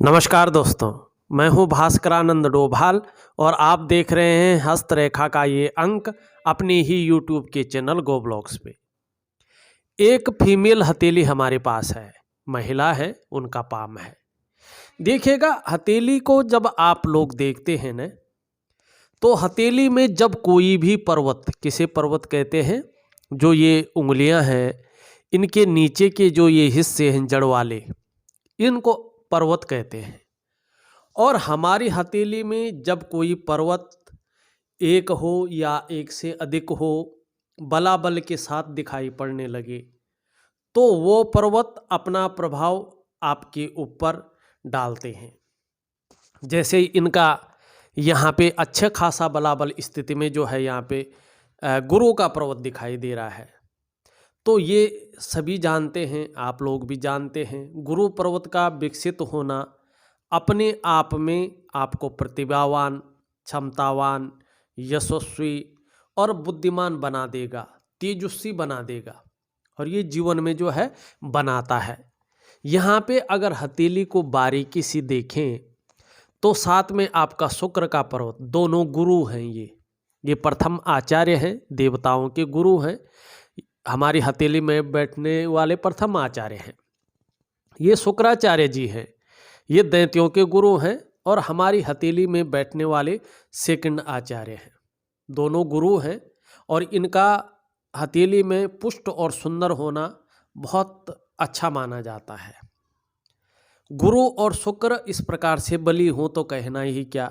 नमस्कार दोस्तों, मैं हूं भास्करानंद डोभाल और आप देख रहे हैं हस्तरेखा का ये अंक अपनी ही यूट्यूब के चैनल गो ब्लॉग्स पे। एक फीमेल हथेली हमारे पास है, महिला है, उनका पाम है। देखिएगा, हथेली को जब आप लोग देखते हैं न, तो हथेली में जब कोई भी पर्वत, किसे पर्वत कहते हैं, जो ये उंगलियां हैं, इनके नीचे के जो ये हिस्से हैं जड़ वाले, इनको पर्वत कहते हैं। और हमारी हथेली में जब कोई पर्वत एक हो या एक से अधिक हो, बलाबल के साथ दिखाई पड़ने लगे, तो वो पर्वत अपना प्रभाव आपके ऊपर डालते हैं। जैसे इनका यहाँ पे अच्छा खासा बलाबल स्थिति में जो है, यहाँ पे गुरु का पर्वत दिखाई दे रहा है। तो ये सभी जानते हैं, आप लोग भी जानते हैं, गुरु पर्वत का विकसित होना अपने आप में आपको प्रतिभावान, क्षमतावान, यशस्वी और बुद्धिमान बना देगा, तेजस्वी बना देगा, और ये जीवन में जो है बनाता है। यहाँ पे अगर हथेली को बारीकी से देखें तो साथ में आपका शुक्र का पर्वत, दोनों गुरु हैं। ये प्रथम आचार्य हैं, देवताओं के गुरु हैं। हमारी हथेली में बैठने वाले प्रथम आचार्य हैं, ये शुक्राचार्य जी हैं। ये दैत्यों के गुरु हैं और हमारी हथेली में बैठने वाले सेकंड आचार्य हैं। दोनों गुरु हैं और इनका हथेली में पुष्ट और सुंदर होना बहुत अच्छा माना जाता है। गुरु और शुक्र इस प्रकार से बली हो तो कहना ही क्या।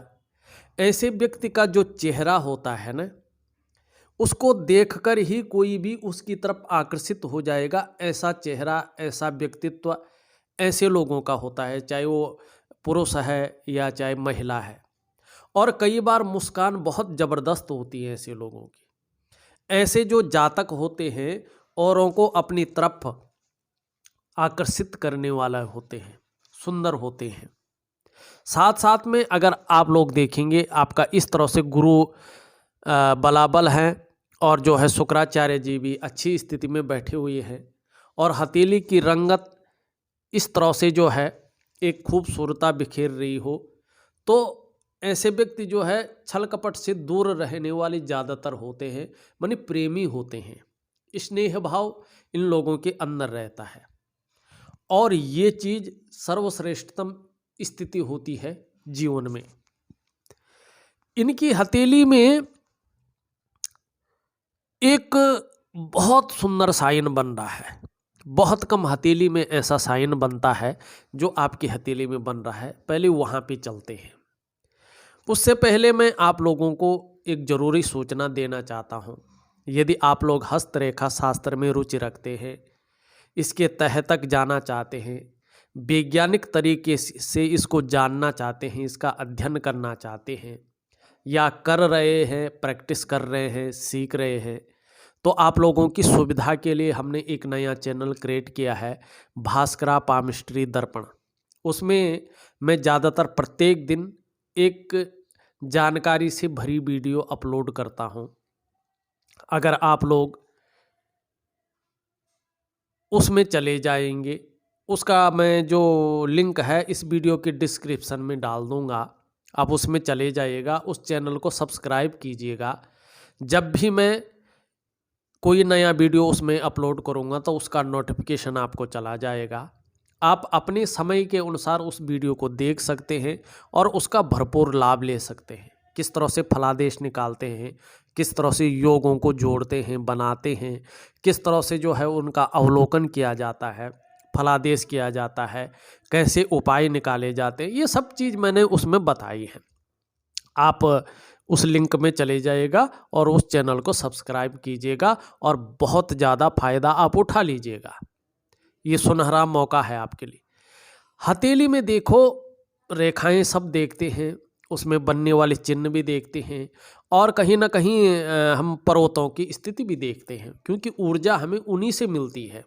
ऐसे व्यक्ति का जो चेहरा होता है ना, उसको देखकर ही कोई भी उसकी तरफ आकर्षित हो जाएगा। ऐसा चेहरा, ऐसा व्यक्तित्व ऐसे लोगों का होता है, चाहे वो पुरुष है या चाहे महिला है। और कई बार मुस्कान बहुत ज़बरदस्त होती है ऐसे लोगों की। ऐसे जो जातक होते हैं, औरों को अपनी तरफ आकर्षित करने वाला होते हैं, सुंदर होते हैं। साथ साथ में अगर आप लोग देखेंगे, आपका इस तरह से गुरु बलाबल हैं और जो है शुक्राचार्य जी भी अच्छी स्थिति में बैठे हुए हैं, और हथेली की रंगत इस तरह से जो है एक खूबसूरता बिखेर रही हो, तो ऐसे व्यक्ति जो है छल कपट से दूर रहने वाले ज़्यादातर होते हैं, माने प्रेमी होते हैं। स्नेह भाव इन लोगों के अंदर रहता है और ये चीज़ सर्वश्रेष्ठतम स्थिति होती है जीवन में। इनकी हथेली में एक बहुत सुंदर साइन बन रहा है। बहुत कम हथेली में ऐसा साइन बनता है जो आपकी हथेली में बन रहा है। पहले वहाँ पे चलते हैं। उससे पहले मैं आप लोगों को एक ज़रूरी सूचना देना चाहता हूँ। यदि आप लोग हस्तरेखा शास्त्र में रुचि रखते हैं, इसके तह तक जाना चाहते हैं, वैज्ञानिक तरीके से इसको जानना चाहते हैं, इसका अध्ययन करना चाहते हैं, या कर रहे हैं, प्रैक्टिस कर रहे हैं, सीख रहे हैं, तो आप लोगों की सुविधा के लिए हमने एक नया चैनल क्रिएट किया है, भास्करा पामिस्ट्री दर्पण। उसमें मैं ज़्यादातर प्रत्येक दिन एक जानकारी से भरी वीडियो अपलोड करता हूं। अगर आप लोग उसमें चले जाएंगे, उसका मैं जो लिंक है इस वीडियो के डिस्क्रिप्शन में डाल दूंगा, आप उसमें चले जाइएगा, उस चैनल को सब्सक्राइब कीजिएगा। जब भी मैं कोई नया वीडियो उसमें अपलोड करूंगा तो उसका नोटिफिकेशन आपको चला जाएगा। आप अपने समय के अनुसार उस वीडियो को देख सकते हैं और उसका भरपूर लाभ ले सकते हैं। किस तरह से फलादेश निकालते हैं, किस तरह से योगों को जोड़ते हैं, बनाते हैं, किस तरह से जो है उनका अवलोकन किया जाता है, फलादेश किया जाता है, कैसे उपाय निकाले जाते हैं, ये सब चीज़ मैंने उसमें बताई है। आप उस लिंक में चले जाइएगा और उस चैनल को सब्सक्राइब कीजिएगा और बहुत ज़्यादा फायदा आप उठा लीजिएगा। ये सुनहरा मौका है आपके लिए। हथेली में देखो, रेखाएं सब देखते हैं, उसमें बनने वाले चिन्ह भी देखते हैं, और कहीं ना कहीं हम पर्वतों की स्थिति भी देखते हैं, क्योंकि ऊर्जा हमें उन्हीं से मिलती है।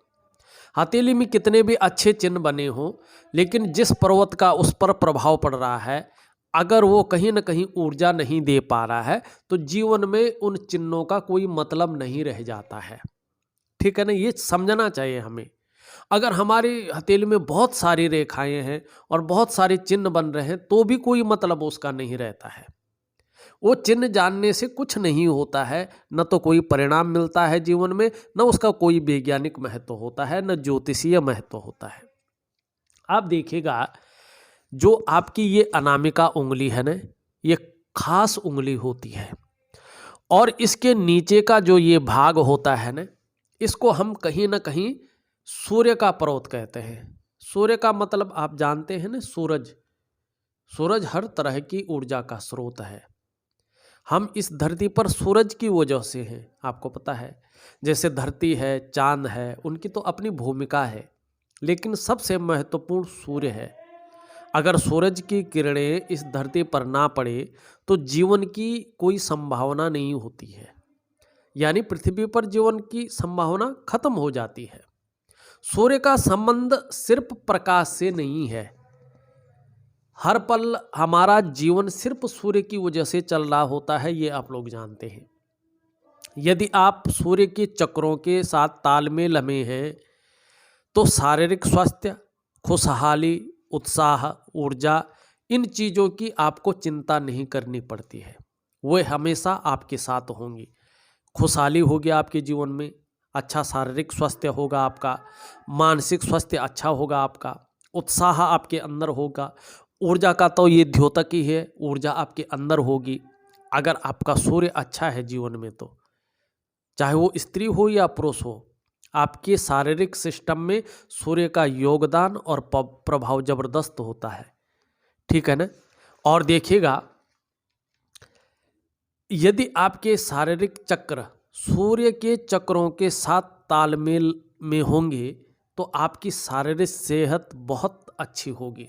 हथेली में कितने भी अच्छे चिन्ह बने हों, लेकिन जिस पर्वत का उस पर प्रभाव पड़ रहा है, अगर वो कहीं ना कहीं ऊर्जा नहीं दे पा रहा है, तो जीवन में उन चिन्हों का कोई मतलब नहीं रह जाता है। ठीक है ना, ये समझना चाहिए हमें। अगर हमारी हथेली में बहुत सारी रेखाएं हैं और बहुत सारे चिन्ह बन रहे हैं तो भी कोई मतलब उसका नहीं रहता है। वो चिन्ह जानने से कुछ नहीं होता है, न तो कोई परिणाम मिलता है जीवन में, न उसका कोई वैज्ञानिक महत्व होता है, न ज्योतिषीय महत्व होता है। आप देखिएगा, जो आपकी ये अनामिका उंगली है ना, ये खास उंगली होती है और इसके नीचे का जो ये भाग होता है ना, इसको हम कहीं ना कहीं सूर्य का पर्वत कहते हैं। सूर्य का मतलब आप जानते हैं ना, सूरज। सूरज हर तरह की ऊर्जा का स्रोत है। हम इस धरती पर सूरज की वजह से हैं, आपको पता है। जैसे धरती है, चांद है, उनकी तो अपनी भूमिका है, लेकिन सबसे महत्वपूर्ण सूर्य है। अगर सूरज की किरणें इस धरती पर ना पड़े तो जीवन की कोई संभावना नहीं होती है, यानी पृथ्वी पर जीवन की संभावना खत्म हो जाती है। सूर्य का संबंध सिर्फ प्रकाश से नहीं है। हर पल हमारा जीवन सिर्फ सूर्य की वजह से चल रहा होता है, ये आप लोग जानते हैं। यदि आप सूर्य के चक्रों के साथ तालमेल में हैं तो शारीरिक स्वास्थ्य, खुशहाली, उत्साह, ऊर्जा, इन चीज़ों की आपको चिंता नहीं करनी पड़ती है। वे हमेशा आपके साथ होंगी। खुशहाली होगी आपके जीवन में, अच्छा शारीरिक स्वास्थ्य होगा आपका, मानसिक स्वास्थ्य अच्छा होगा आपका, उत्साह आपके अंदर होगा। ऊर्जा का तो ये द्योतक ही है, ऊर्जा आपके अंदर होगी। अगर आपका सूर्य अच्छा है जीवन में, तो चाहे वो स्त्री हो या पुरुष हो, आपके शारीरिक सिस्टम में सूर्य का योगदान और प्रभाव जबरदस्त होता है, ठीक है ना। और देखिएगा, यदि आपके शारीरिक चक्र सूर्य के चक्रों के साथ तालमेल में होंगे तो आपकी शारीरिक सेहत बहुत अच्छी होगी,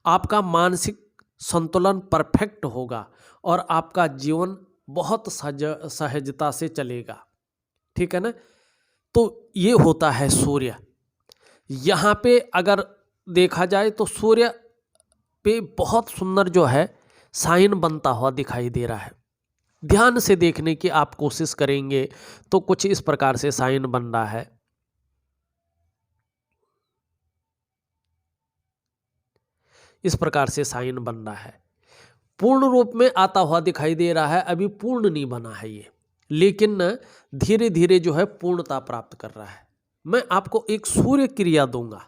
आपका मानसिक संतुलन परफेक्ट होगा और आपका जीवन बहुत सहजता से चलेगा, ठीक है ना। तो ये होता है सूर्य। यहाँ पे अगर देखा जाए तो सूर्य पे बहुत सुंदर जो है साइन बनता हुआ दिखाई दे रहा है। ध्यान से देखने की आप कोशिश करेंगे तो कुछ इस प्रकार से साइन बन रहा है। इस प्रकार से साइन बन रहा है, पूर्ण रूप में आता हुआ दिखाई दे रहा है। अभी पूर्ण नहीं बना है ये, लेकिन धीरे धीरे जो है पूर्णता प्राप्त कर रहा है। मैं आपको एक सूर्य क्रिया दूंगा,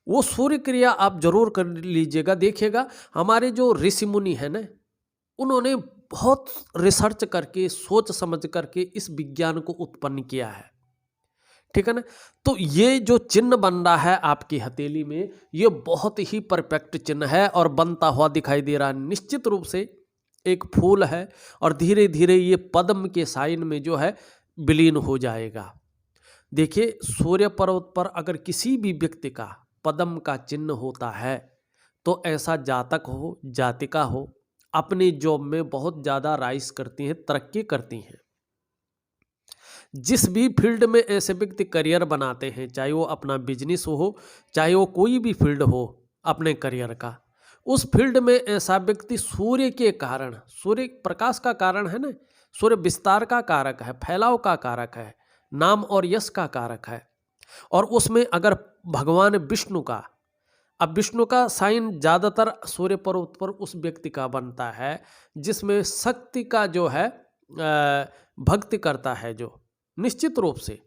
वो सूर्य क्रिया आप जरूर कर लीजिएगा। देखिएगा, हमारे जो ऋषि मुनि है ना, उन्होंने बहुत रिसर्च करके, सोच समझ करके इस विज्ञान को उत्पन्न किया है, ठीक है ना। तो ये जो चिन्ह बन रहा है आपकी हथेली में, ये बहुत ही परफेक्ट चिन्ह है और बनता हुआ दिखाई दे रहा है। निश्चित रूप से एक फूल है और धीरे धीरे ये पद्म के साइन में जो है विलीन हो जाएगा। देखिए, सूर्य पर्वत पर अगर किसी भी व्यक्ति का पद्म का चिन्ह होता है तो ऐसा जातक हो, जातिका हो, अपनी जॉब में बहुत ज़्यादा राइज करती हैं, तरक्की करती हैं। जिस भी फील्ड में ऐसे व्यक्ति करियर बनाते हैं, चाहे वो अपना बिजनेस हो, चाहे वो कोई भी फील्ड हो अपने करियर का, उस फील्ड में ऐसा व्यक्ति सूर्य के कारण, सूर्य प्रकाश का कारण है ना, सूर्य विस्तार का कारक है, फैलाव का कारक है, नाम और यश का कारक है। और उसमें अगर भगवान विष्णु का, अब विष्णु का साइन ज़्यादातर सूर्य पर्वत पर उस व्यक्ति का बनता है जिसमें शक्ति का जो है भक्ति करता है, जो निश्चित रूप से,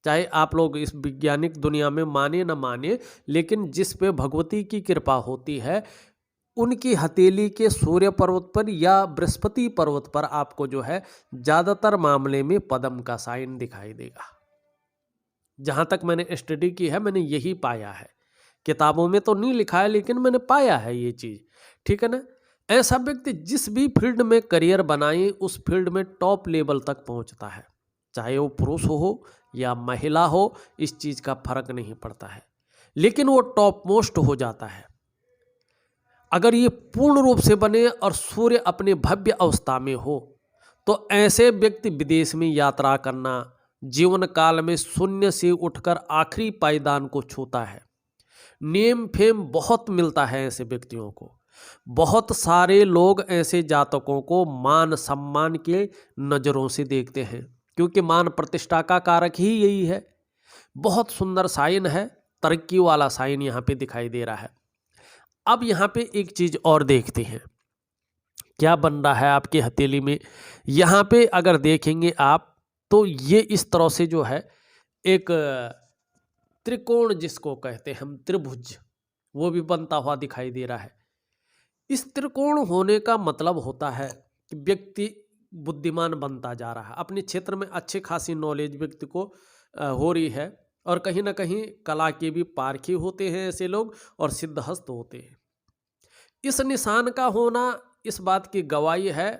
चाहे आप लोग इस वैज्ञानिक दुनिया में माने न माने, लेकिन जिस पे भगवती की कृपा होती है, उनकी हथेली के सूर्य पर्वत पर या बृहस्पति पर्वत पर आपको जो है ज़्यादातर मामले में पद्म का साइन दिखाई देगा। जहाँ तक मैंने स्टडी की है, मैंने यही पाया है। किताबों में तो नहीं लिखा है, लेकिन मैंने पाया है ये चीज़, ठीक है ना। ऐसा व्यक्ति जिस भी फील्ड में करियर बनाए, उस फील्ड में टॉप लेवल तक पहुँचता है, चाहे वो पुरुष हो या महिला हो, इस चीज़ का फर्क नहीं पड़ता है, लेकिन वो टॉप मोस्ट हो जाता है। अगर ये पूर्ण रूप से बने और सूर्य अपने भव्य अवस्था में हो तो ऐसे व्यक्ति विदेश में यात्रा करना, जीवन काल में शून्य से उठकर आखिरी पायदान को छूता है। नेम फेम बहुत मिलता है ऐसे व्यक्तियों को। बहुत सारे लोग ऐसे जातकों को मान सम्मान के नज़रों से देखते हैं, क्योंकि मान प्रतिष्ठा का कारक ही यही है। बहुत सुंदर साइन है, तरक्की वाला साइन यहाँ पे दिखाई दे रहा है। अब यहाँ पे एक चीज और देखते हैं क्या बन रहा है आपकी हथेली में। यहाँ पे अगर देखेंगे आप तो ये इस तरह से जो है एक त्रिकोण जिसको कहते हैं हम त्रिभुज, वो भी बनता हुआ दिखाई दे रहा है। इस त्रिकोण होने का मतलब होता है कि व्यक्ति बुद्धिमान बनता जा रहा है, अपने क्षेत्र में अच्छी खासी नॉलेज व्यक्ति को हो रही है, और कहीं ना कहीं कला के भी पारखी होते हैं ऐसे लोग और सिद्धहस्त होते हैं। इस निशान का होना इस बात की गवाही है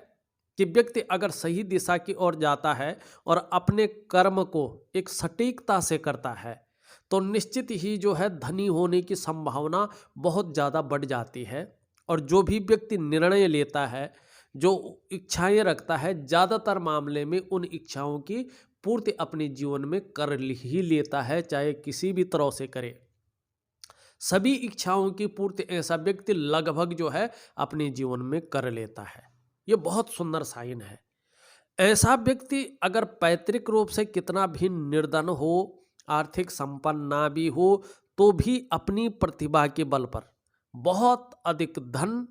कि व्यक्ति अगर सही दिशा की ओर जाता है और अपने कर्म को एक सटीकता से करता है तो निश्चित ही जो है धनी होने की संभावना बहुत ज़्यादा बढ़ जाती है। और जो भी व्यक्ति निर्णय लेता है, जो इच्छाएं रखता है, ज़्यादातर मामले में उन इच्छाओं की पूर्ति अपने जीवन में कर ही लेता है, चाहे किसी भी तरह से करे। सभी इच्छाओं की पूर्ति ऐसा व्यक्ति लगभग जो है अपने जीवन में कर लेता है। ये बहुत सुंदर साइन है। ऐसा व्यक्ति अगर पैतृक रूप से कितना भी निर्धन हो, आर्थिक संपन्न ना भी हो, तो भी अपनी प्रतिभा के बल पर बहुत अधिक धन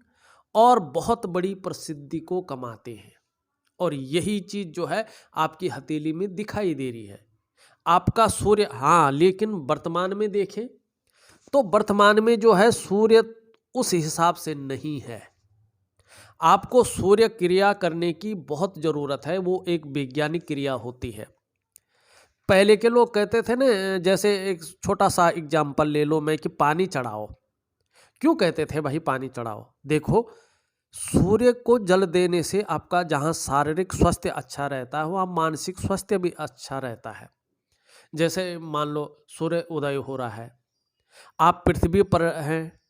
और बहुत बड़ी प्रसिद्धि को कमाते हैं। और यही चीज जो है आपकी हथेली में दिखाई दे रही है। आपका सूर्य, हाँ, लेकिन वर्तमान में देखें तो वर्तमान में जो है सूर्य उस हिसाब से नहीं है। आपको सूर्य क्रिया करने की बहुत जरूरत है, वो एक वैज्ञानिक क्रिया होती है। पहले के लोग कहते थे ना, जैसे एक छोटा सा एग्जाम्पल ले लो मैं, कि पानी चढ़ाओ। क्यों कहते थे भाई पानी चढ़ाओ? देखो, सूर्य को जल देने से आपका जहाँ शारीरिक स्वास्थ्य अच्छा रहता है वहाँ मानसिक स्वास्थ्य भी अच्छा रहता है। जैसे मान लो सूर्य उदय हो रहा है, आप पृथ्वी पर हैं,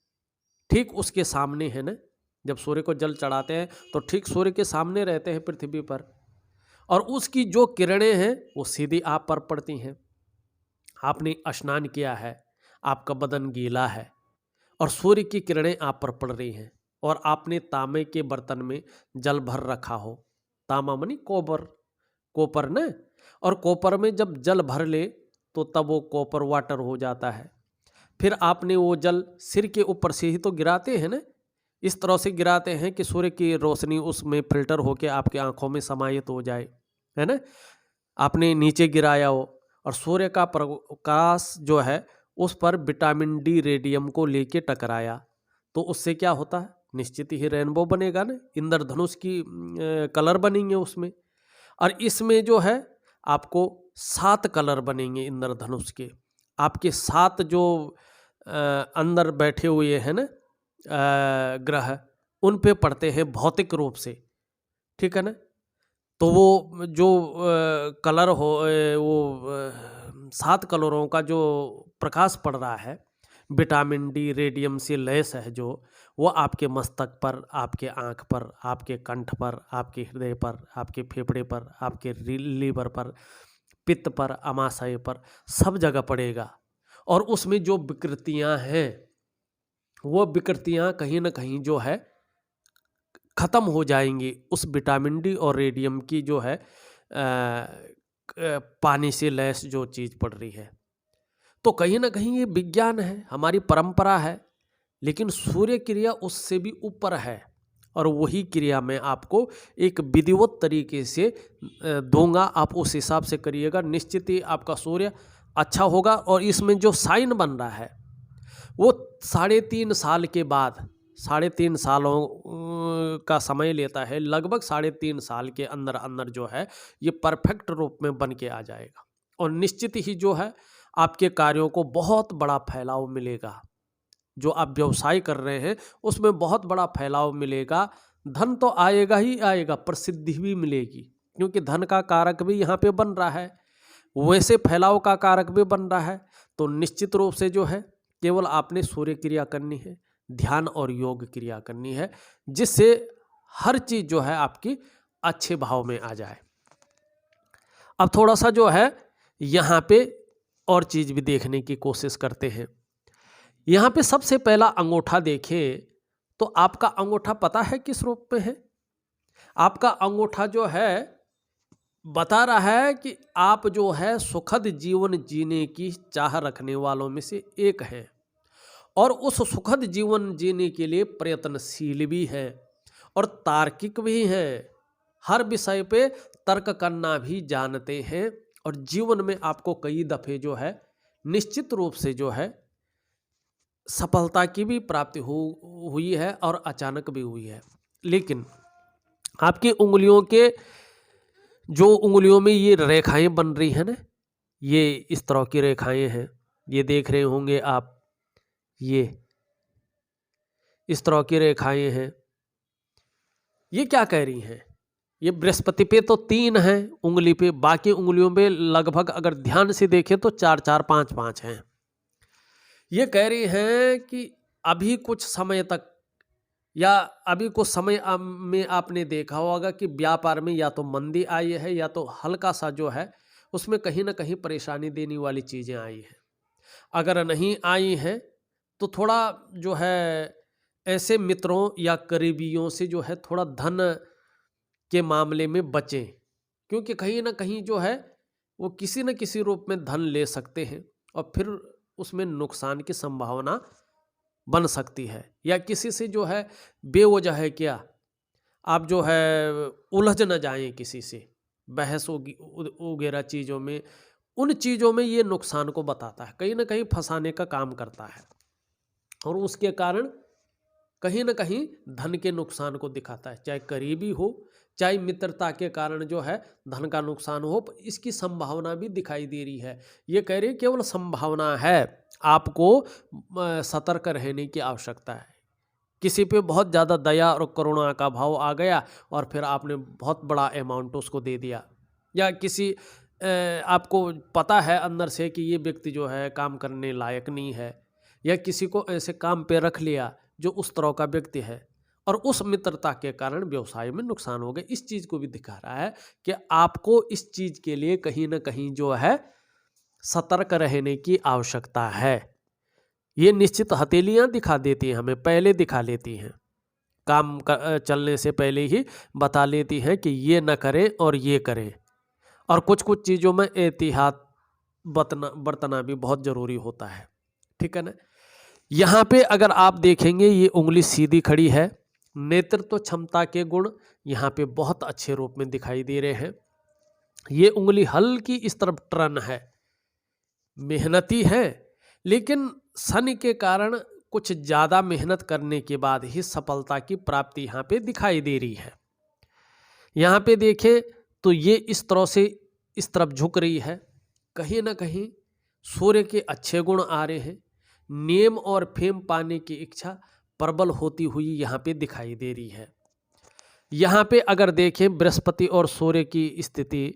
ठीक उसके सामने है ना, जब सूर्य को जल चढ़ाते हैं तो ठीक सूर्य के सामने रहते हैं पृथ्वी पर, और उसकी जो किरणें हैं वो सीधी आप पर पड़ती हैं। आपने स्नान किया है, आपका बदन गीला है और सूर्य की किरणें आप पर पड़ रही हैं, और आपने तांबे के बर्तन में जल भर रखा हो। तांबा मनी कोपर, कोपर न, और कोपर में जब जल भर ले तो तब वो कोपर वाटर हो जाता है। फिर आपने वो जल सिर के ऊपर से ही तो गिराते हैं ना, इस तरह से गिराते हैं कि सूर्य की रोशनी उसमें फिल्टर होके आपके आंखों में समाहित हो जाए, है ना। आपने नीचे गिराया हो और सूर्य का प्रकाश जो है उस पर विटामिन डी रेडियम को लेके टकराया, तो उससे क्या होता है, निश्चित ही रेनबो बनेगा ना, इंद्रधनुष की कलर बनेंगे उसमें। और इसमें जो है आपको 7 कलर बनेंगे इंद्रधनुष के। आपके 7 जो अंदर बैठे हुए हैं ना ग्रह, उन पे पड़ते हैं भौतिक रूप से, ठीक है ना। तो वो जो कलर हो, वो 7 कलरों का जो प्रकाश पड़ रहा है, विटामिन डी रेडियम से लैस है जो, वो आपके मस्तक पर, आपके आँख पर, आपके कंठ पर, आपके हृदय पर, आपके फेफड़े पर, आपके लीवर पर, पित्त पर, अमाशय पर, सब जगह पड़ेगा। और उसमें जो विकृतियां हैं वो विकृतियां कहीं ना कहीं जो है खत्म हो जाएंगी उस विटामिन डी और रेडियम की जो है पानी से लैस जो चीज़ पड़ रही है। तो कहीं ना कहीं ये विज्ञान है, हमारी परंपरा है, लेकिन सूर्य क्रिया उससे भी ऊपर है। और वही क्रिया मैं आपको एक विधिवत तरीके से दूंगा, आप उस हिसाब से करिएगा, निश्चित ही आपका सूर्य अच्छा होगा। और इसमें जो साइन बन रहा है वो 3.5 साल के बाद, 3.5 सालों का समय लेता है, लगभग 3.5 साल के अंदर अंदर जो है ये परफेक्ट रूप में बन के आ जाएगा। और निश्चित ही जो है आपके कार्यों को बहुत बड़ा फैलाव मिलेगा। जो आप व्यवसाय कर रहे हैं उसमें बहुत बड़ा फैलाव मिलेगा। धन तो आएगा ही आएगा, प्रसिद्धि भी मिलेगी, क्योंकि धन का कारक भी यहाँ पे बन रहा है, वैसे फैलाव का कारक भी बन रहा है। तो निश्चित रूप से जो है केवल आपने सूर्य क्रिया करनी है, ध्यान और योग क्रिया करनी है, जिससे हर चीज जो है आपकी अच्छे भाव में आ जाए। अब थोड़ा सा जो है यहाँ पे और चीज भी देखने की कोशिश करते हैं। यहाँ पे सबसे पहला अंगूठा देखें तो आपका अंगूठा पता है किस रूप में है? आपका अंगूठा जो है बता रहा है कि आप जो है सुखद जीवन जीने की चाह रखने वालों में से एक हैं और उस सुखद जीवन जीने के लिए प्रयत्नशील भी है और तार्किक भी है। हर विषय पे तर्क करना भी जानते हैं और जीवन में आपको कई दफे जो है निश्चित रूप से जो है सफलता की भी प्राप्ति हुई है और अचानक भी हुई है। लेकिन आपकी उंगलियों के जो उंगलियों में ये रेखाएं बन रही हैं ना, ये इस तरह की रेखाएं हैं, ये देख रहे होंगे आप, ये इस तरह की रेखाएं हैं। ये क्या कह रही हैं? ये बृहस्पति पे तो 3 हैं उंगली पे, बाकी उंगलियों पे लगभग अगर ध्यान से देखें तो 4-4, 5-5 हैं। ये कह रही हैं कि अभी कुछ समय तक या अभी कुछ समय में आपने देखा होगा कि व्यापार में या तो मंदी आई है या तो हल्का सा जो है उसमें कहीं ना कहीं परेशानी देने वाली चीज़ें आई हैं। अगर नहीं आई हैं तो थोड़ा जो है ऐसे मित्रों या करीबियों से जो है थोड़ा धन के मामले में बचें, क्योंकि कहीं ना कहीं जो है वो किसी न किसी रूप में धन ले सकते हैं और फिर उसमें नुकसान की संभावना बन सकती है। या किसी से जो है बेवजह है क्या आप जो है उलझ न जाएं किसी से बहस वगैरह चीज़ों में, उन चीज़ों में ये नुकसान को बताता है, कहीं ना कहीं फंसाने का काम करता है और उसके कारण कहीं ना कहीं धन के नुकसान को दिखाता है। चाहे करीबी हो चाहे मित्रता के कारण जो है धन का नुकसान हो, इसकी संभावना भी दिखाई दे रही है। ये कह रही केवल संभावना है, आपको सतर्क रहने की आवश्यकता है। किसी पे बहुत ज़्यादा दया और करुणा का भाव आ गया और फिर आपने बहुत बड़ा अमाउंट उसको दे दिया, या किसी आपको पता है अंदर से कि ये व्यक्ति जो है काम करने लायक नहीं है, या किसी को ऐसे काम पे रख लिया जो उस तरह का व्यक्ति है और उस मित्रता के कारण व्यवसाय में नुकसान हो गए। इस चीज़ को भी दिखा रहा है कि आपको इस चीज़ के लिए कहीं ना कहीं जो है सतर्क रहने की आवश्यकता है। ये निश्चित हथेलियाँ दिखा देती हैं, हमें पहले दिखा लेती हैं, काम चलने से पहले ही बता लेती हैं कि ये न करें और ये करें। और कुछ कुछ चीज़ों में एहतियात बरतना भी बहुत ज़रूरी होता है, ठीक है ना। यहाँ पे अगर आप देखेंगे ये उंगली सीधी खड़ी है, नेतृत्व क्षमता के गुण यहाँ पे बहुत अच्छे रूप में दिखाई दे रहे हैं। ये उंगली हल्की इस तरफ टर्न है, मेहनती है, लेकिन शनि के कारण कुछ ज़्यादा मेहनत करने के बाद ही सफलता की प्राप्ति यहाँ पे दिखाई दे रही है। यहाँ पे देखें तो ये इस तरह से इस तरफ झुक रही है, कहीं ना कहीं सूर्य के अच्छे गुण आ रहे हैं। नियम और फेम पाने की इच्छा प्रबल होती हुई यहाँ पे दिखाई दे रही है। यहाँ पे अगर देखें बृहस्पति और सूर्य की स्थिति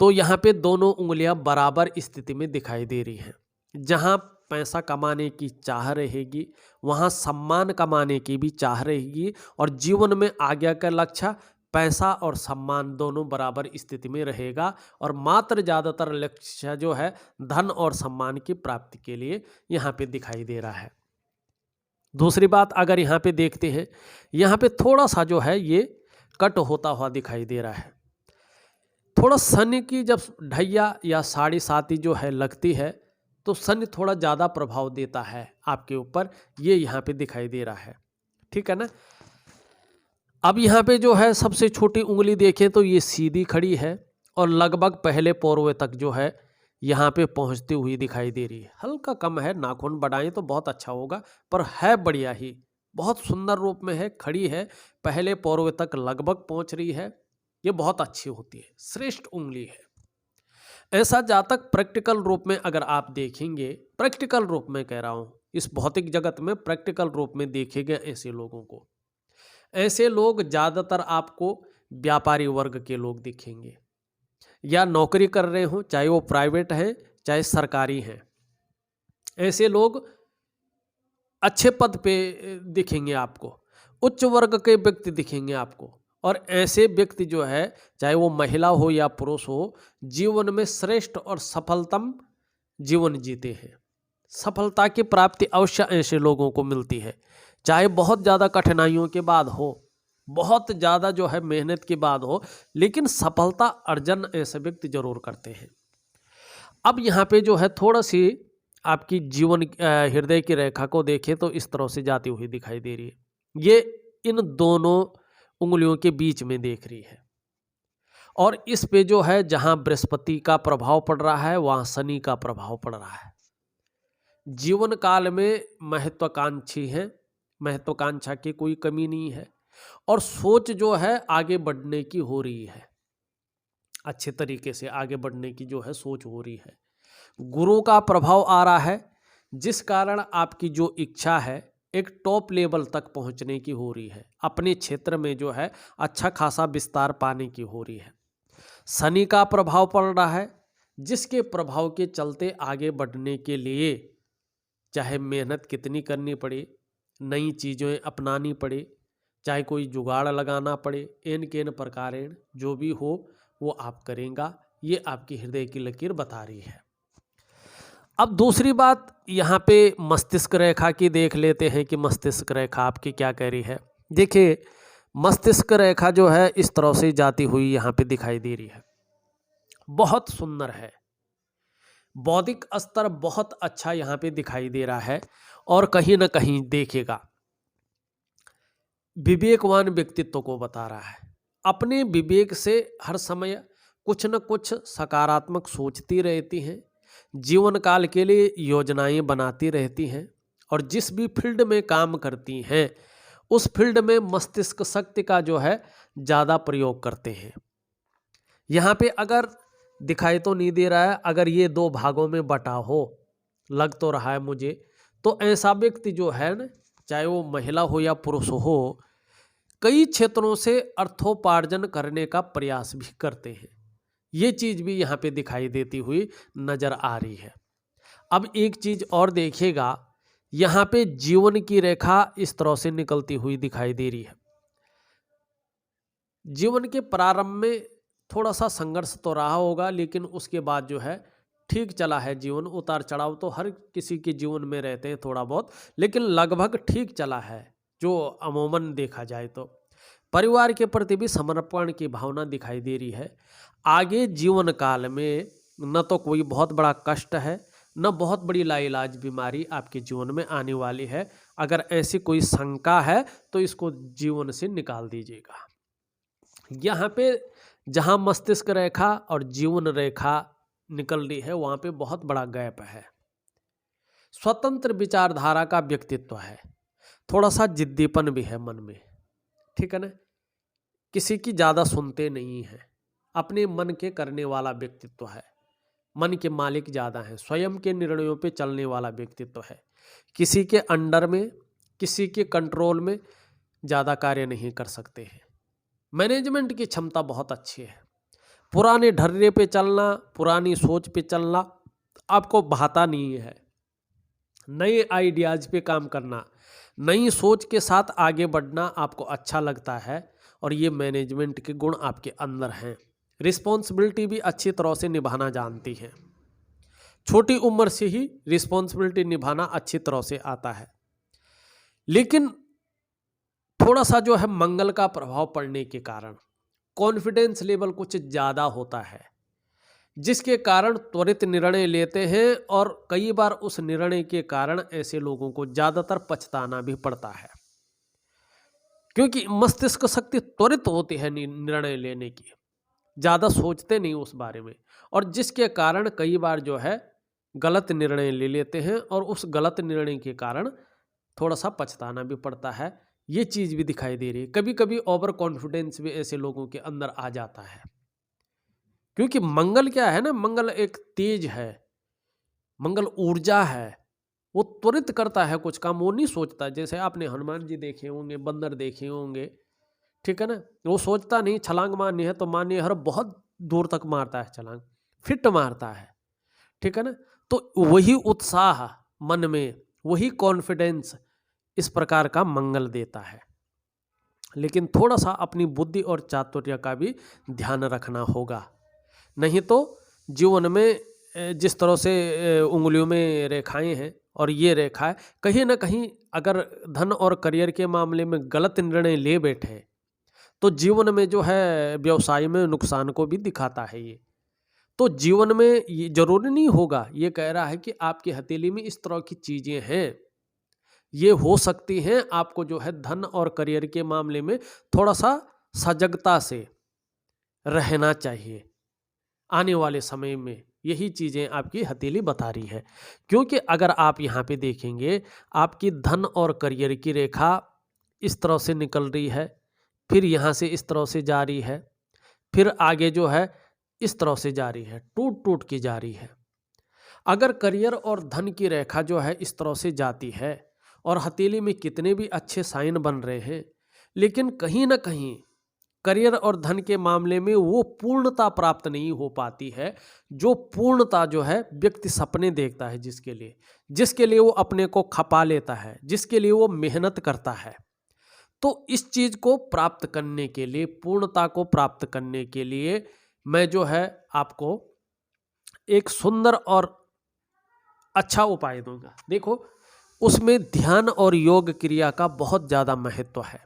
तो यहाँ पे दोनों उंगलियां बराबर स्थिति में दिखाई दे रही हैं। जहाँ पैसा कमाने की चाह रहेगी वहाँ सम्मान कमाने की भी चाह रहेगी और जीवन में आगे का लक्ष्य पैसा और सम्मान दोनों बराबर स्थिति में रहेगा और मात्र ज़्यादातर लक्ष्य जो है धन और सम्मान की प्राप्ति के लिए यहाँ पे दिखाई दे रहा है। दूसरी बात अगर यहाँ पे देखते हैं, यहाँ पे थोड़ा सा जो है ये कट होता हुआ दिखाई दे रहा है। थोड़ा शनि की जब ढैया या 7.5 जो है लगती है तो शनि थोड़ा ज़्यादा प्रभाव देता है आपके ऊपर, ये यहाँ पे दिखाई दे रहा है, ठीक है ना। अब यहाँ पे जो है सबसे छोटी उंगली देखें तो ये सीधी खड़ी है और लगभग पहले पोरवे तक जो है यहाँ पे पहुँचती हुई दिखाई दे रही है। हल्का कम है, नाखून बढ़ाएं तो बहुत अच्छा होगा, पर है बढ़िया ही, बहुत सुंदर रूप में है, खड़ी है, पहले पोरवे तक लगभग पहुँच रही है। ये बहुत अच्छी होती है, श्रेष्ठ उंगली है। ऐसा जातक प्रैक्टिकल रूप में अगर आप देखेंगे, प्रैक्टिकल रूप में कह रहा हूँ, इस भौतिक जगत में प्रैक्टिकल रूप में देखेंगे ऐसे लोगों को, ऐसे लोग ज़्यादातर आपको व्यापारी वर्ग के लोग दिखेंगे या नौकरी कर रहे हो, चाहे वो प्राइवेट हैं चाहे सरकारी हैं। ऐसे लोग अच्छे पद पे दिखेंगे आपको, उच्च वर्ग के व्यक्ति दिखेंगे आपको, और ऐसे व्यक्ति जो है चाहे वो महिला हो या पुरुष हो, जीवन में श्रेष्ठ और सफलतम जीवन जीते हैं। सफलता की प्राप्ति अवश्य ऐसे लोगों को मिलती है, चाहे बहुत ज़्यादा कठिनाइयों के बाद हो, बहुत ज़्यादा जो है मेहनत के बाद हो, लेकिन सफलता अर्जन ऐसे व्यक्ति जरूर करते हैं। अब यहाँ पे जो है थोड़ा सी आपकी जीवन हृदय की रेखा को देखें तो इस तरह से जाती हुई दिखाई दे रही है। ये इन दोनों उंगलियों के बीच में देख रही है और इस पे जो है जहाँ बृहस्पति का प्रभाव पड़ रहा है वहाँ शनि का प्रभाव पड़ रहा है। जीवन काल में महत्वाकांक्षी हैं, महत्वाकांक्षा की कोई कमी नहीं है और सोच जो है आगे बढ़ने की हो रही है, अच्छे तरीके से आगे बढ़ने की जो है सोच हो रही है। गुरु का प्रभाव आ रहा है जिस कारण आपकी जो इच्छा है एक टॉप लेवल तक पहुंचने की हो रही है, अपने क्षेत्र में जो है अच्छा खासा विस्तार पाने की हो रही है। शनि का प्रभाव पड़ रहा है जिसके प्रभाव के चलते आगे बढ़ने के लिए चाहे मेहनत कितनी करनी पड़े, नई चीज़ें अपनानी पड़े, चाहे कोई जुगाड़ लगाना पड़े, एन केन प्रकारेण जो भी हो वो आप करेंगे, ये आपकी हृदय की लकीर बता रही है। अब दूसरी बात यहाँ पे मस्तिष्क रेखा की देख लेते हैं कि मस्तिष्क रेखा आपकी क्या कह रही है। देखिए मस्तिष्क रेखा जो है इस तरह से जाती हुई यहाँ पे दिखाई दे रही है, बहुत सुंदर है, बौद्धिक स्तर बहुत अच्छा यहाँ पे दिखाई दे रहा है और कहीं ना कहीं देखिएगा विवेकवान व्यक्तित्व को बता रहा है। अपने विवेक से हर समय कुछ न कुछ सकारात्मक सोचती रहती हैं, जीवन काल के लिए योजनाएं बनाती रहती हैं और जिस भी फील्ड में काम करती हैं उस फील्ड में मस्तिष्क शक्ति का जो है ज़्यादा प्रयोग करते हैं। यहाँ पे अगर दिखाई तो नहीं दे रहा है, अगर ये दो भागों में बटा हो, लग तो रहा है मुझे, तो ऐसा व्यक्ति जो है ना, चाहे वो महिला हो या पुरुष हो, कई क्षेत्रों से अर्थोपार्जन करने का प्रयास भी करते हैं। ये चीज़ भी यहाँ पे दिखाई देती हुई नजर आ रही है। अब एक चीज़ और देखिएगा, यहाँ पे जीवन की रेखा इस तरह से निकलती हुई दिखाई दे रही है। जीवन के प्रारंभ में थोड़ा सा संघर्ष तो रहा होगा, लेकिन उसके बाद जो है ठीक चला है जीवन। उतार चढ़ाव तो हर किसी के जीवन में रहते हैं थोड़ा बहुत, लेकिन लगभग ठीक चला है जो अमूमन देखा जाए तो। परिवार के प्रति भी समर्पण की भावना दिखाई दे रही है। आगे जीवन काल में न तो कोई बहुत बड़ा कष्ट है, न बहुत बड़ी लाइलाज बीमारी आपके जीवन में आने वाली है। अगर ऐसी कोई शंका है तो इसको जीवन से निकाल दीजिएगा। यहाँ पे जहाँ मस्तिष्क रेखा और जीवन रेखा निकल रही है वहाँ पे बहुत बड़ा गैप है। स्वतंत्र विचारधारा का व्यक्तित्व है, थोड़ा सा जिद्दीपन भी है मन में, ठीक है ना। किसी की ज़्यादा सुनते नहीं हैं, अपने मन के करने वाला व्यक्तित्व है, मन के मालिक ज़्यादा हैं, स्वयं के निर्णयों पे चलने वाला व्यक्तित्व है। किसी के अंडर में, किसी के कंट्रोल में ज़्यादा कार्य नहीं कर सकते हैं। मैनेजमेंट की क्षमता बहुत अच्छी है। पुराने ढर्रे पे चलना, पुरानी सोच पे चलना आपको भाता नहीं है। नए आइडियाज़ पे काम करना, नई सोच के साथ आगे बढ़ना आपको अच्छा लगता है और ये मैनेजमेंट के गुण आपके अंदर हैं। रिस्पॉन्सिबिलिटी भी अच्छी तरह से निभाना जानती हैं। छोटी उम्र से ही रिस्पॉन्सिबिलिटी निभाना अच्छी तरह से आता है, लेकिन थोड़ा सा जो है मंगल का प्रभाव पड़ने के कारण कॉन्फिडेंस लेवल कुछ ज़्यादा होता है, जिसके कारण त्वरित निर्णय लेते हैं और कई बार उस निर्णय के कारण ऐसे लोगों को ज़्यादातर पछताना भी पड़ता है, क्योंकि मस्तिष्क शक्ति त्वरित होती है निर्णय लेने की, ज़्यादा सोचते नहीं उस बारे में, और जिसके कारण कई बार जो है गलत निर्णय ले लेते हैं और उस गलत निर्णय के कारण थोड़ा सा पछताना भी पड़ता है। ये चीज़ भी दिखाई दे रही है। कभी कभी ओवर कॉन्फिडेंस भी ऐसे लोगों के अंदर आ जाता है, क्योंकि मंगल क्या है ना, मंगल एक तेज है, मंगल ऊर्जा है, वो त्वरित करता है कुछ काम, वो नहीं सोचता। जैसे आपने हनुमान जी देखे होंगे, बंदर देखे होंगे, ठीक है ना, वो सोचता नहीं। छलांग मारनी है तो मारनी है, हर बहुत दूर तक मारता है छलांग, फिट मारता है, ठीक है ना। तो वही उत्साह मन में, वही कॉन्फिडेंस इस प्रकार का मंगल देता है। लेकिन थोड़ा सा अपनी बुद्धि और चातुर्य का भी ध्यान रखना होगा, नहीं तो जीवन में जिस तरह से उंगलियों में रेखाएं हैं और ये रेखा है, कहीं ना कहीं अगर धन और करियर के मामले में गलत निर्णय ले बैठे तो जीवन में जो है व्यवसाय में नुकसान को भी दिखाता है ये। तो जीवन में ये ज़रूरी नहीं होगा, ये कह रहा है कि आपकी हथेली में इस तरह की चीज़ें हैं, ये हो सकती हैं। आपको जो है धन और करियर के मामले में थोड़ा-सा सजगता से रहना चाहिए। आने वाले समय में यही चीज़ें आपकी हथेली बता रही है, क्योंकि अगर आप यहाँ पे देखेंगे, आपकी धन और करियर की रेखा इस तरह से निकल रही है, फिर यहाँ से इस तरह से जा रही है, फिर आगे जो है इस तरह से जा रही है, टूट-टूट की जा रही है। अगर करियर और धन की रेखा जो है इस तरह से जाती है और हथेली में कितने भी अच्छे साइन बन रहे हैं, लेकिन कहीं न कहीं करियर और धन के मामले में वो पूर्णता प्राप्त नहीं हो पाती है, जो पूर्णता जो है व्यक्ति सपने देखता है, जिसके लिए वो अपने को खपा लेता है, जिसके लिए वो मेहनत करता है। तो इस चीज़ को प्राप्त करने के लिए, पूर्णता को प्राप्त करने के लिए मैं जो है आपको एक सुंदर और अच्छा उपाय दूंगा। देखो, उसमें ध्यान और योग क्रिया का बहुत ज़्यादा महत्व है।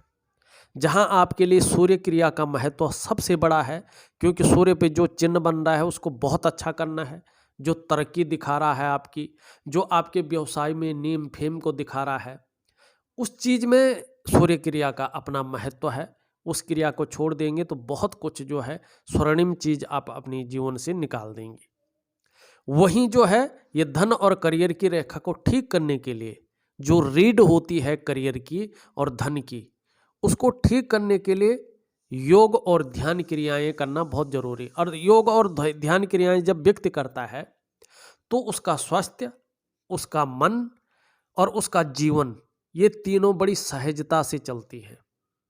जहाँ आपके लिए सूर्य क्रिया का महत्व सबसे बड़ा है, क्योंकि सूर्य पे जो चिन्ह बन रहा है उसको बहुत अच्छा करना है, जो तरक्की दिखा रहा है आपकी, जो आपके व्यवसाय में नेम फेम को दिखा रहा है, उस चीज़ में सूर्य क्रिया का अपना महत्व है। उस क्रिया को छोड़ देंगे तो बहुत कुछ जो है स्वर्णिम चीज़ आप अपनी जीवन से निकाल देंगे। वहीं जो है ये धन और करियर की रेखा को ठीक करने के लिए जो रीड होती है करियर की और धन की, उसको ठीक करने के लिए योग और ध्यान क्रियाएं करना बहुत जरूरी है। और योग और ध्यान क्रियाएं जब व्यक्ति करता है तो उसका स्वास्थ्य, उसका मन और उसका जीवन, ये तीनों बड़ी सहजता से चलती हैं।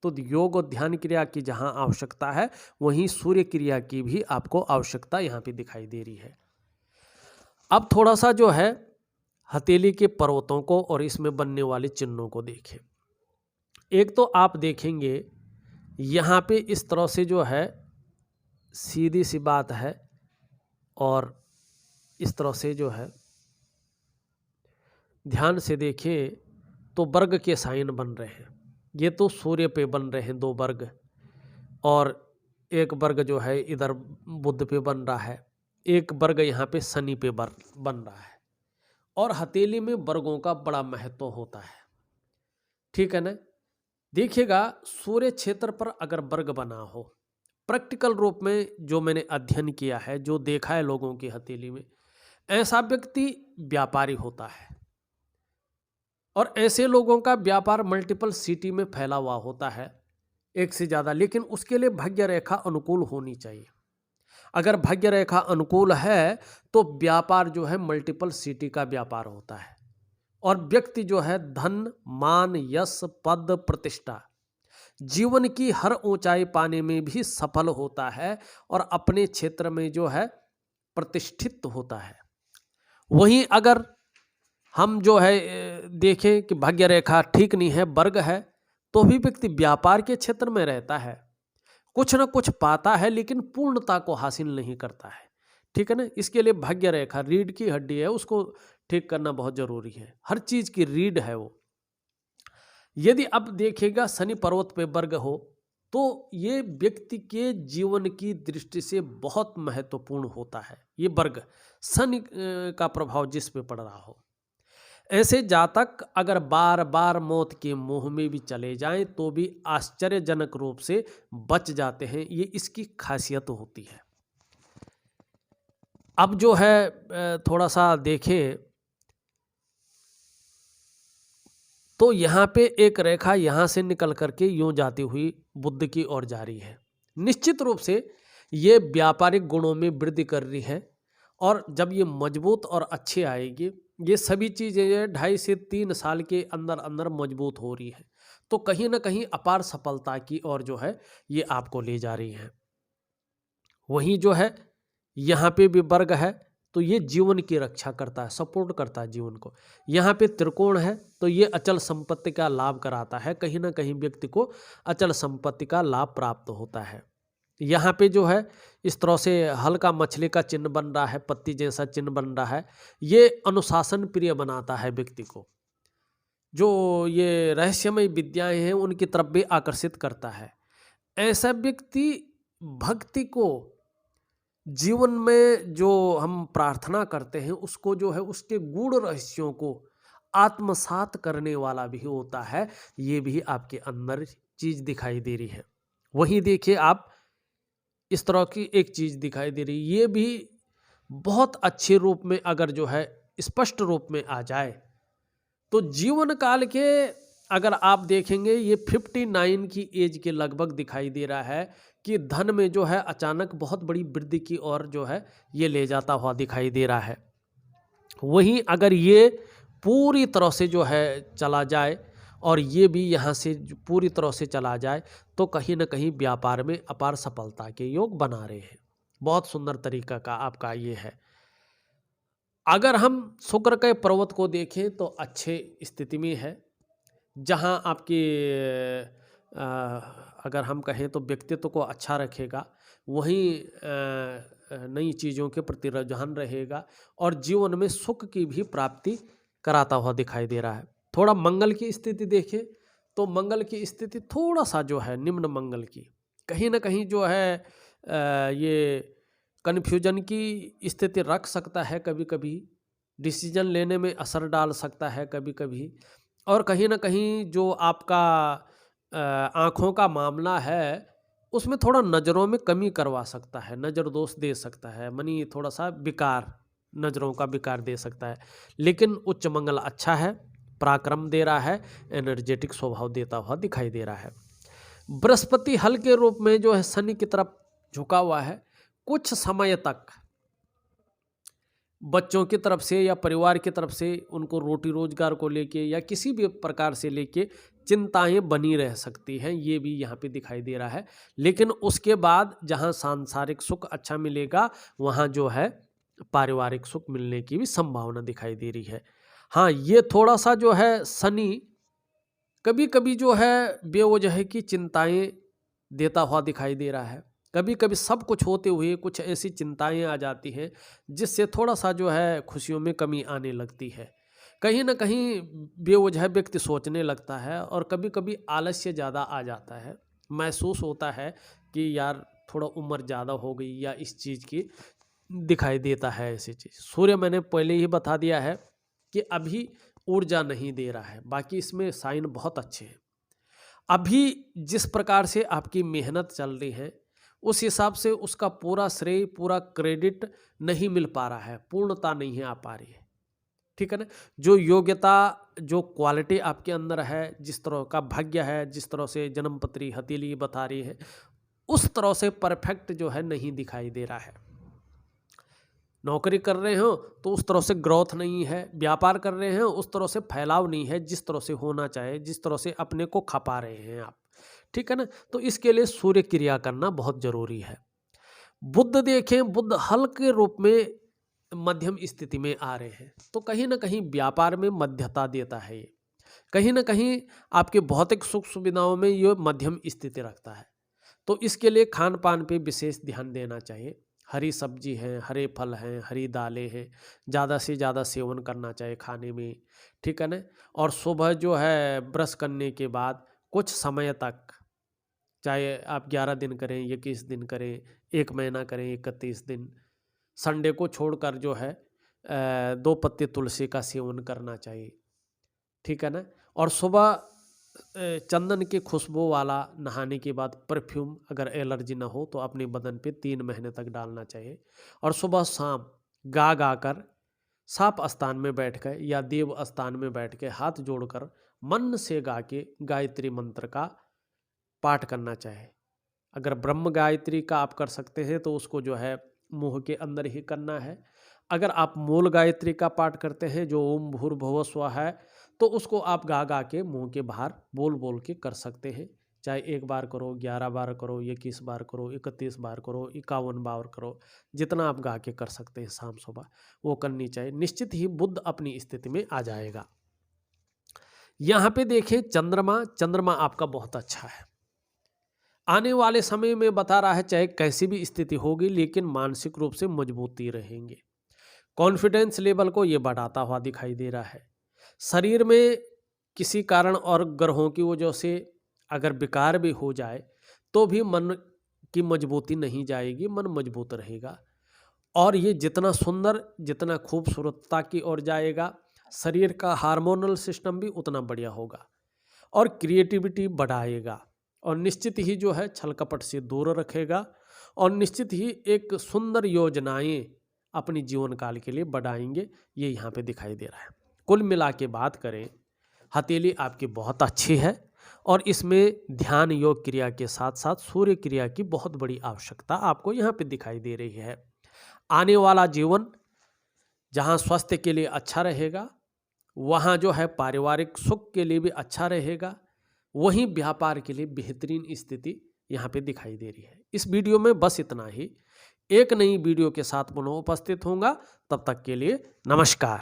तो योग और ध्यान क्रिया की जहां आवश्यकता है, वहीं सूर्य क्रिया की भी आपको आवश्यकता यहाँ पे दिखाई दे रही है। अब थोड़ा सा जो है हथेली के पर्वतों को और इसमें बनने वाले चिन्हों को देखें। एक तो आप देखेंगे यहाँ पे इस तरह से जो है सीधी सी बात है, और इस तरह से जो है ध्यान से देखिए तो वर्ग के साइन बन रहे हैं। ये तो सूर्य पे बन रहे हैं 2 वर्ग, और एक वर्ग जो है इधर बुध पे बन रहा है, एक वर्ग यहाँ पे शनि पे बन रहा है। और हथेली में वर्गों का बड़ा महत्व होता है, ठीक है ना। देखिएगा, सूर्य क्षेत्र पर अगर वर्ग बना हो, प्रैक्टिकल रूप में जो मैंने अध्ययन किया है, जो देखा है लोगों की हथेली में, ऐसा व्यक्ति व्यापारी होता है। और ऐसे लोगों का व्यापार मल्टीपल सिटी में फैला हुआ होता है, एक से ज़्यादा। लेकिन उसके लिए भाग्य रेखा अनुकूल होनी चाहिए। अगर भाग्य रेखा अनुकूल है तो व्यापार जो है मल्टीपल सिटी का व्यापार होता है, और व्यक्ति जो है धन, मान, यश, पद, प्रतिष्ठा, जीवन की हर ऊंचाई पाने में भी सफल होता है और अपने क्षेत्र में जो है प्रतिष्ठित होता है। वहीं अगर हम जो है देखें कि भाग्य रेखा ठीक नहीं है, वर्ग है, तो भी व्यक्ति व्यापार के क्षेत्र में रहता है, कुछ ना कुछ पाता है, लेकिन पूर्णता को हासिल नहीं करता है, ठीक है ना। इसके लिए भाग्य रेखा रीढ़ की हड्डी है, उसको ठीक करना बहुत जरूरी है। हर चीज की रीढ़ है वो। यदि अब देखिएगा शनि पर्वत पे वर्ग हो तो ये व्यक्ति के जीवन की दृष्टि से बहुत महत्वपूर्ण होता है। ये वर्ग शनि का प्रभाव जिस पे पड़ रहा हो, ऐसे जातक अगर बार बार मौत के मुंह में भी चले जाएं तो भी आश्चर्यजनक रूप से बच जाते हैं। ये इसकी खासियत होती है। अब जो है थोड़ा सा देखें तो यहाँ पे एक रेखा यहाँ से निकल करके यूं जाती हुई बुध की ओर जा रही है। निश्चित रूप से ये व्यापारिक गुणों में वृद्धि कर रही है, और जब ये मजबूत और अच्छे आएगी, ये सभी चीज़ें 2.5 से 3 साल के अंदर अंदर मजबूत हो रही है, तो कहीं ना कहीं अपार सफलता की ओर जो है ये आपको ले जा रही है। वहीं जो है यहाँ पे भी वर्ग है, तो ये जीवन की रक्षा करता है, सपोर्ट करता है जीवन को। यहाँ पे त्रिकोण है तो ये अचल संपत्ति का लाभ कराता है, कहीं ना कहीं व्यक्ति को अचल संपत्ति का लाभ प्राप्त होता है। यहाँ पे जो है इस तरह से हल्का मछली का चिन्ह बन रहा है, पत्ती जैसा चिन्ह बन रहा है, ये अनुशासन प्रिय बनाता है व्यक्ति को। जो ये रहस्यमय विद्याएं हैं उनकी तरफ भी आकर्षित करता है। ऐसा व्यक्ति भक्ति को जीवन में जो हम प्रार्थना करते हैं उसको जो है उसके गूढ़ रहस्यों को आत्मसात करने वाला भी होता है। ये भी आपके अंदर चीज दिखाई दे रही है। वही देखिए आप, इस तरह की एक चीज दिखाई दे रही, ये भी बहुत अच्छे रूप में अगर जो है स्पष्ट रूप में आ जाए तो जीवन काल के अगर आप देखेंगे ये 59 की एज के लगभग दिखाई दे रहा है कि धन में जो है अचानक बहुत बड़ी वृद्धि की ओर जो है ये ले जाता हुआ दिखाई दे रहा है। वहीं अगर ये पूरी तरह से जो है चला जाए और ये भी यहाँ से पूरी तरह से चला जाए तो कहीं ना कहीं व्यापार में अपार सफलता के योग बना रहे हैं। बहुत सुंदर तरीका का आपका ये है। अगर हम शुक्र के पर्वत को देखें तो अच्छे स्थिति में है, जहाँ आपकी अगर हम कहें तो व्यक्तित्व को अच्छा रखेगा, वहीं नई चीज़ों के प्रति रुझान रहेगा और जीवन में सुख की भी प्राप्ति कराता हुआ दिखाई दे रहा है। थोड़ा मंगल की स्थिति देखें तो मंगल की स्थिति थोड़ा सा जो है निम्न मंगल की, कहीं ना कहीं जो है ये कन्फ्यूजन की स्थिति रख सकता है, कभी कभी डिसीजन लेने में असर डाल सकता है कभी कभी, और कहीं ना कहीं जो आपका आँखों का मामला है उसमें थोड़ा नज़रों में कमी करवा सकता है, नज़र दोष दे सकता है, मनी थोड़ा सा विकार, नज़रों का विकार दे सकता है। लेकिन उच्च मंगल अच्छा है, पराक्रम दे रहा है, एनर्जेटिक स्वभाव देता हुआ दिखाई दे रहा है। बृहस्पति हल्के रूप में जो है शनि की तरफ झुका हुआ है। कुछ समय तक बच्चों की तरफ से या परिवार की तरफ से उनको रोटी रोजगार को लेके या किसी भी प्रकार से लेके चिंताएं बनी रह सकती हैं, ये भी यहाँ पे दिखाई दे रहा है। लेकिन उसके बाद जहाँ सांसारिक सुख अच्छा मिलेगा वहाँ जो है पारिवारिक सुख मिलने की भी संभावना दिखाई दे रही है। हाँ, ये थोड़ा सा जो है शनि कभी कभी जो है बेवजह की चिंताएं देता हुआ दिखाई दे रहा है। कभी कभी सब कुछ होते हुए कुछ ऐसी चिंताएं आ जाती हैं जिससे थोड़ा सा जो है खुशियों में कमी आने लगती है। कहीं ना कहीं बेवजह व्यक्ति सोचने लगता है और कभी कभी आलस्य ज़्यादा आ जाता है, महसूस होता है कि यार थोड़ा उम्र ज़्यादा हो गई या इस चीज़ की दिखाई देता है ऐसी चीज़। सूर्य मैंने पहले ही बता दिया है कि अभी ऊर्जा नहीं दे रहा है, बाकी इसमें साइन बहुत अच्छे हैं। अभी जिस प्रकार से आपकी मेहनत चल रही है उस हिसाब से उसका पूरा श्रेय, पूरा क्रेडिट नहीं मिल पा रहा है, पूर्णता नहीं है आ पा रही है, ठीक है ना। जो योग्यता, जो क्वालिटी आपके अंदर है, जिस तरह का भाग्य है, जिस तरह से जन्मपत्री हथेली बता रही है, उस तरह से परफेक्ट जो है नहीं दिखाई दे रहा है। नौकरी कर रहे हो तो उस तरह से ग्रोथ नहीं है, व्यापार कर रहे हैं उस तरह से फैलाव नहीं है जिस तरह से होना चाहिए, जिस तरह से अपने को खपा रहे हैं आप, ठीक है ना। तो इसके लिए सूर्य क्रिया करना बहुत जरूरी है। बुध देखें, बुध हल्के रूप में मध्यम स्थिति में आ रहे हैं तो कहीं ना कहीं व्यापार में मध्यता देता है। ये कहीं ना कहीं आपके भौतिक सुख सुविधाओं में ये मध्यम स्थिति रखता है। तो इसके लिए खान पान पे विशेष ध्यान देना चाहिए। हरी सब्जी है, हरे फल हैं, हरी दालें हैं, ज़्यादा से ज़्यादा सेवन करना चाहिए खाने में, ठीक है ना। और सुबह जो है ब्रश करने के बाद कुछ समय तक, चाहे आप 11 दिन करें, 21 दिन करें, 1 महीना करें, 31 दिन, संडे को छोड़कर जो है 2 पत्ते तुलसी का सेवन करना चाहिए, ठीक है ना। और सुबह चंदन की खुशबू वाला नहाने के बाद परफ्यूम, अगर एलर्जी ना हो तो अपने बदन पे 3 महीने तक डालना चाहिए। और सुबह शाम गा गा कर साप स्थान में बैठकर या देव स्थान में बैठ के हाथ जोड़कर मन से गा के गायत्री मंत्र का पाठ करना चाहिए। अगर ब्रह्म गायत्री का आप कर सकते हैं तो उसको जो है मुंह के अंदर ही करना है। अगर आप मूल गायत्री का पाठ करते हैं जो ओम भूर्भुवः स्वः है तो उसको आप गा गा के मुंह के बाहर बोल बोल के कर सकते हैं। चाहे 1 बार करो, 11 बार करो, 21 बार करो, 31 बार करो, 51 बार करो, जितना आप गा के कर सकते हैं शाम सुबह वो करनी चाहिए। निश्चित ही बुध अपनी स्थिति में आ जाएगा। यहाँ पे देखें चंद्रमा आपका बहुत अच्छा है। आने वाले समय में बता रहा है चाहे कैसी भी स्थिति होगी लेकिन मानसिक रूप से मजबूती रहेंगे। कॉन्फिडेंस लेवल को ये बढ़ाता हुआ दिखाई दे रहा है। शरीर में किसी कारण और ग्रहों की वजह से अगर विकार भी हो जाए तो भी मन की मजबूती नहीं जाएगी, मन मजबूत रहेगा। और ये जितना सुंदर, जितना खूबसूरतता की ओर जाएगा, शरीर का हार्मोनल सिस्टम भी उतना बढ़िया होगा और क्रिएटिविटी बढ़ाएगा और निश्चित ही जो है छल कपट से दूर रखेगा और निश्चित ही एक सुंदर योजनाएं अपनी जीवन काल के लिए बढ़ाएंगे। ये यहाँ पे दिखाई दे रहा है। कुल मिला के बात करें, हथेली आपकी बहुत अच्छी है और इसमें ध्यान योग क्रिया के साथ साथ सूर्य क्रिया की बहुत बड़ी आवश्यकता आपको यहाँ पे दिखाई दे रही है। आने वाला जीवन जहाँ स्वास्थ्य के लिए अच्छा रहेगा, वहाँ जो है पारिवारिक सुख के लिए भी अच्छा रहेगा, वहीं व्यापार के लिए बेहतरीन स्थिति यहाँ पे दिखाई दे रही है। इस वीडियो में बस इतना ही। एक नई वीडियो के साथ पुनः उपस्थित होऊंगा, तब तक के लिए नमस्कार।